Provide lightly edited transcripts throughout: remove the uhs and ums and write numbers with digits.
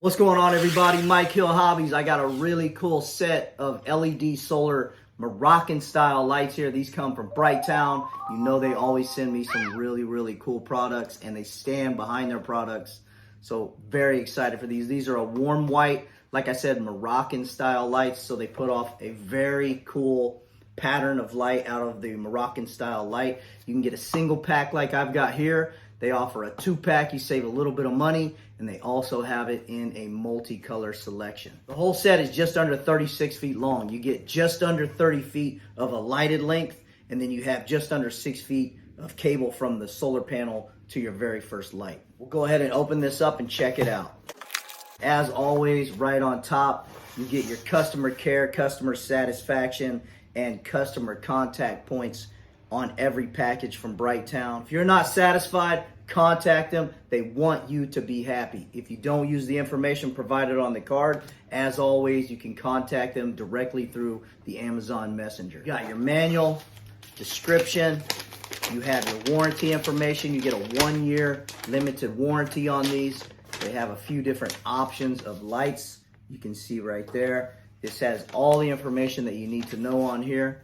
What's going on, everybody? Mike Hill Hobbies. I got a really cool set of LED solar Moroccan style lights here. These come from Brighttown. You know they always send me some really cool products, and they stand behind their products. So very excited for these. These are a warm white, like I said, Moroccan style lights. So they put off a very cool pattern of light out of the Moroccan style light. You can get a single pack like I've got here. They offer a 2-pack, you save a little bit of money, and they also have it in a multicolor selection. The whole set is just under 36 feet long. You get just under 30 feet of a lighted length, and then you have just under 6 feet of cable from the solar panel to your very first light. We'll go ahead and open this up and check it out. As always, right on top, you get your customer care, customer satisfaction, and customer contact points on every package from Brighttown. If you're not satisfied, contact them. They want you to be happy. If you don't use the information provided on the card, as always, you can contact them directly through the Amazon Messenger. You got your manual, description, you have your warranty information. You get a 1-year limited warranty on these. They have a few different options of lights. You can see right there. This has all the information that you need to know on here.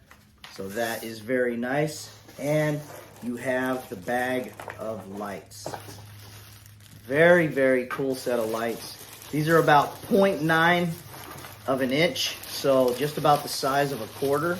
So that is very nice. And you have the bag of lights. Very cool set of lights. These are about 0.9 of an inch, so just about the size of a quarter.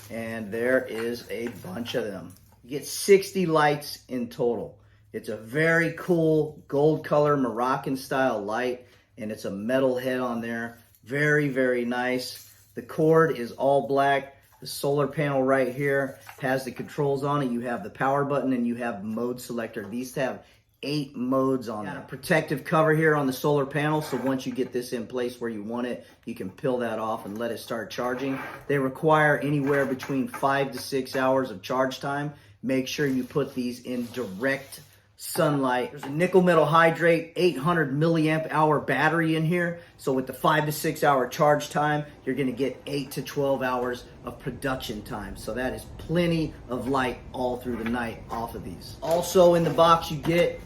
And there is a bunch of them. You get 60 lights in total. It's a very cool gold color Moroccan style light, and it's a metal head on there. Very nice. The cord is all black. The solar panel right here has the controls on it. You have the power button and you have the mode selector. These have 8 modes on them. Got a protective cover here on the solar panel, so once you get this in place where you want it, you can peel that off and let it start charging. They require anywhere between 5 to 6 hours of charge time. Make sure you put these in direct sunlight. There's a nickel metal hydrate 800 milliamp hour battery in here, so with the 5 to 6 hour charge time, you're going to get 8 to 12 hours of production time. So that is plenty of light all through the night off of these. Also in the box you get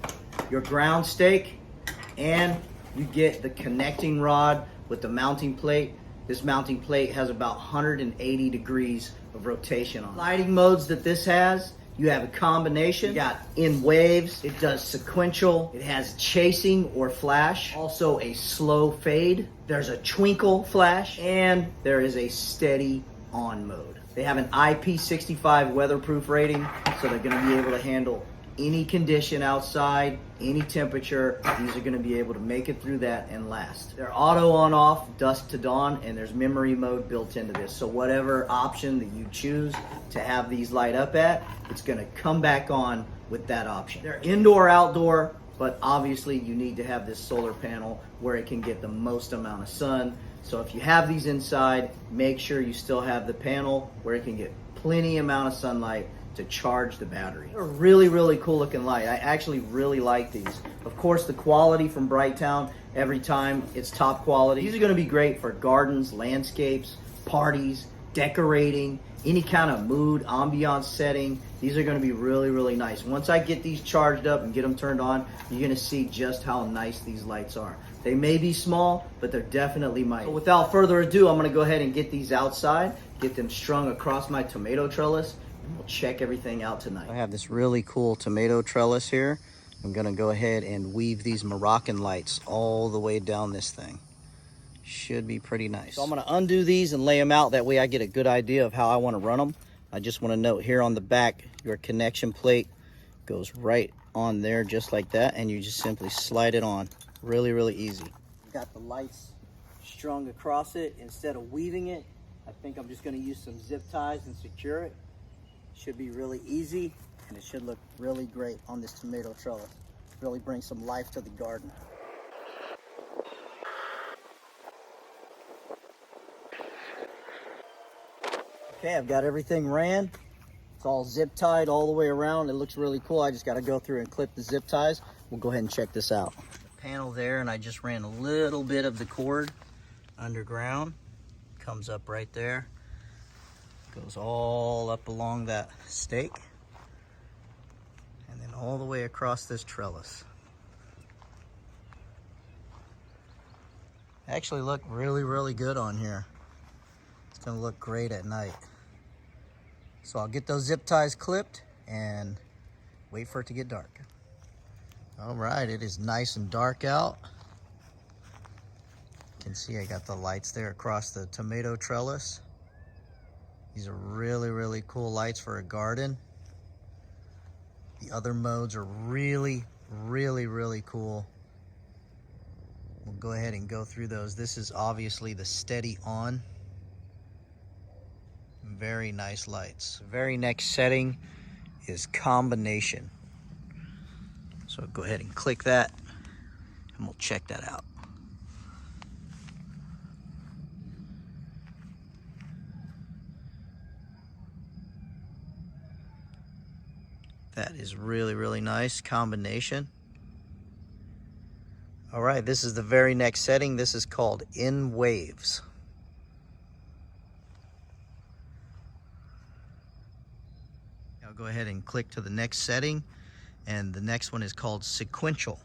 your ground stake, and you get the connecting rod with the mounting plate. This mounting plate has about 180 degrees of rotation on it. Lighting modes that this has: you have a combination. You got in waves. It does sequential. It has chasing or flash. Also a slow fade. There's a twinkle flash. And there is a steady on mode. They have an IP65 weatherproof rating, so they're going to be able to handle any condition outside, any temperature. These are going to be able to make it through that and last. They're auto on off, dusk to dawn, and there's memory mode built into this. So whatever option that you choose to have these light up at, it's going to come back on with that option. They're indoor, outdoor, but obviously you need to have this solar panel where it can get the most amount of sun. So if you have these inside, make sure you still have the panel where it can get plenty amount of sunlight to charge the battery. They're a really cool looking light. I actually really like these. Of course, the quality from Brighttown, every time it's top quality. These are going to be great for gardens, landscapes, parties, decorating, any kind of mood, ambiance setting. These are going to be really nice. Once I get these charged up and get them turned on, you're going to see just how nice these lights are. They may be small, but they're definitely mighty. So without further ado, I'm going to go ahead and get these outside, get them strung across my tomato trellis, and we'll check everything out tonight. I have this really cool tomato trellis here. I'm gonna go ahead and weave these Moroccan lights all the way down this thing. Should be pretty nice. So I'm gonna undo these and lay them out. That way I get a good idea of how I wanna run them. I just wanna note here on the back, your connection plate goes right on there just like that, and you just simply slide it on. Really easy. Got the lights strung across it. Instead of weaving it, I think I'm just gonna use some zip ties and secure it. Should be really easy, and it should look really great on this tomato trellis. Really bring some life to the garden. Okay, I've got everything ran. It's all zip tied all the way around. It looks really cool. I just got to go through and clip the zip ties. We'll go ahead and check this out. The panel there, and I just ran a little bit of the cord underground. Comes up right there. Goes all up along that stake and then all the way across this trellis. actually look really, really good on here. It's gonna look great at night. So I'll get those zip ties clipped and wait for it to get dark. All right, it is nice and dark out. You can see I got the lights there across the tomato trellis. These are really, really cool lights for a garden. The other modes are really, really, really cool. We'll go ahead and go through those. This is obviously the steady on. Very nice lights. The very next setting is combination. So go ahead and click that and we'll check that out. That is really, really nice combination. All right, this is the very next setting. This is called In Waves. I'll go ahead and click to the next setting, and the next one is called Sequential.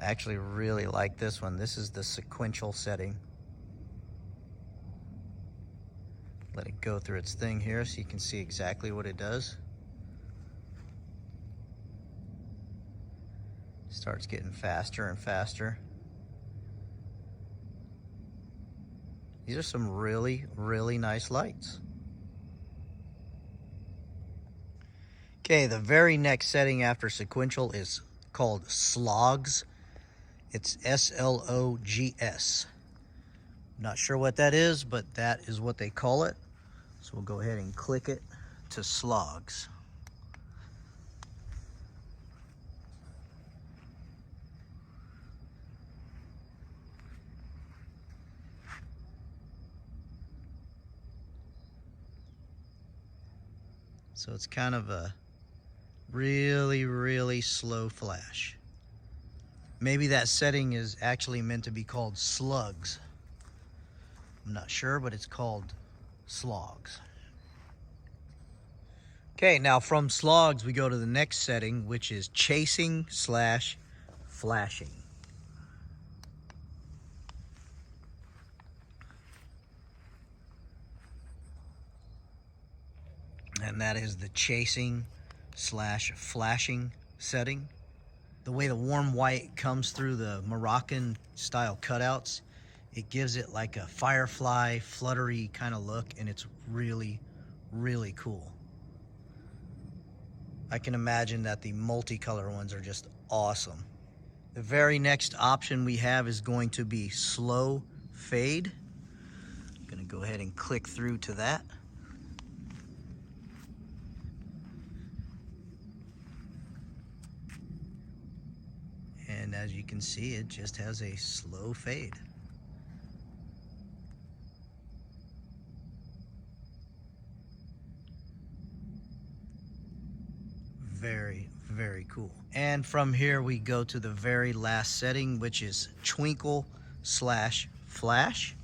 I actually really like this one. This is the sequential setting. Let it go through its thing here so you can see exactly what it does. Starts getting faster and faster. These are some really, really nice lights. Okay, the very next setting after sequential is called Slogs. It's S-L-O-G-S. Not sure what that is, but that is what they call it. So we'll go ahead and click it to Slogs. So it's kind of a really, really slow flash. Maybe that setting is actually meant to be called Slugs. I'm not sure, but it's called Slogs. Okay, now from Slogs we go to the next setting, which is Chasing / Flashing. And that is the Chasing / Flashing setting. The way the warm white comes through the Moroccan style cutouts, it gives it like a firefly, fluttery kind of look, and it's really, really cool. I can imagine that the multicolor ones are just awesome. The very next option we have is going to be Slow Fade. I'm gonna go ahead and click through to that. And as you can see, it just has a slow fade. Very, very cool. And from here we go to the very last setting, which is Twinkle / Flash.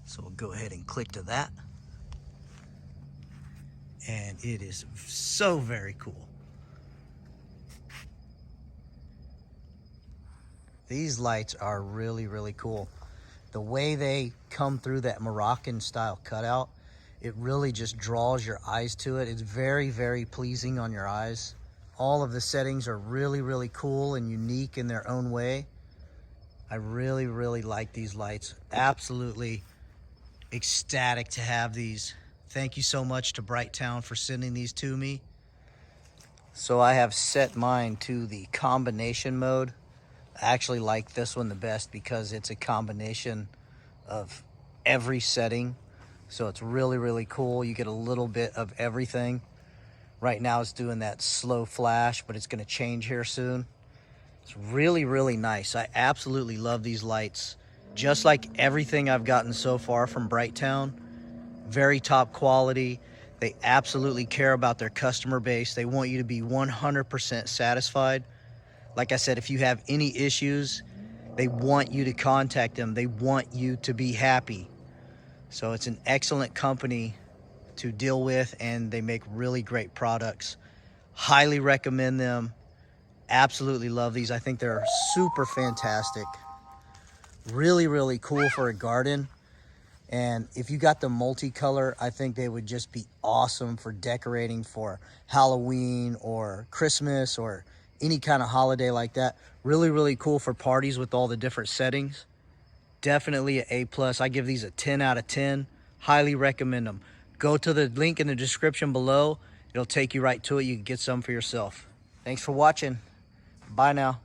So we'll go ahead and click to that. And it is so very cool. These lights are really, really cool. The way they come through that Moroccan style cutout, it really just draws your eyes to it. It's very, very pleasing on your eyes. All of the settings are really, really cool and unique in their own way. I really, really like these lights. Absolutely ecstatic to have these. Thank you so much to Brightown for sending these to me. So I have set mine to the combination mode. I actually like this one the best because it's a combination of every setting. So it's really, really cool. You get a little bit of everything. Right now it's doing that slow flash, but it's gonna change here soon. It's really, really nice. I absolutely love these lights. Just like everything I've gotten so far from Brightown, very top quality. They absolutely care about their customer base. They want you to be 100% satisfied. Like I said, if you have any issues, they want you to contact them. They want you to be happy. So it's an excellent company to deal with, and they make really great products. Highly recommend them. Absolutely love these. I think they're super fantastic. Really, really cool for a garden. And if you got the multicolor, I think they would just be awesome for decorating for Halloween or Christmas or any kind of holiday like that. Really, really cool for parties with all the different settings. Definitely an A+. I give these a 10 out of 10. Highly recommend them. Go to the link in the description below. It'll take you right to it. You can get some for yourself. Thanks for watching. Bye now.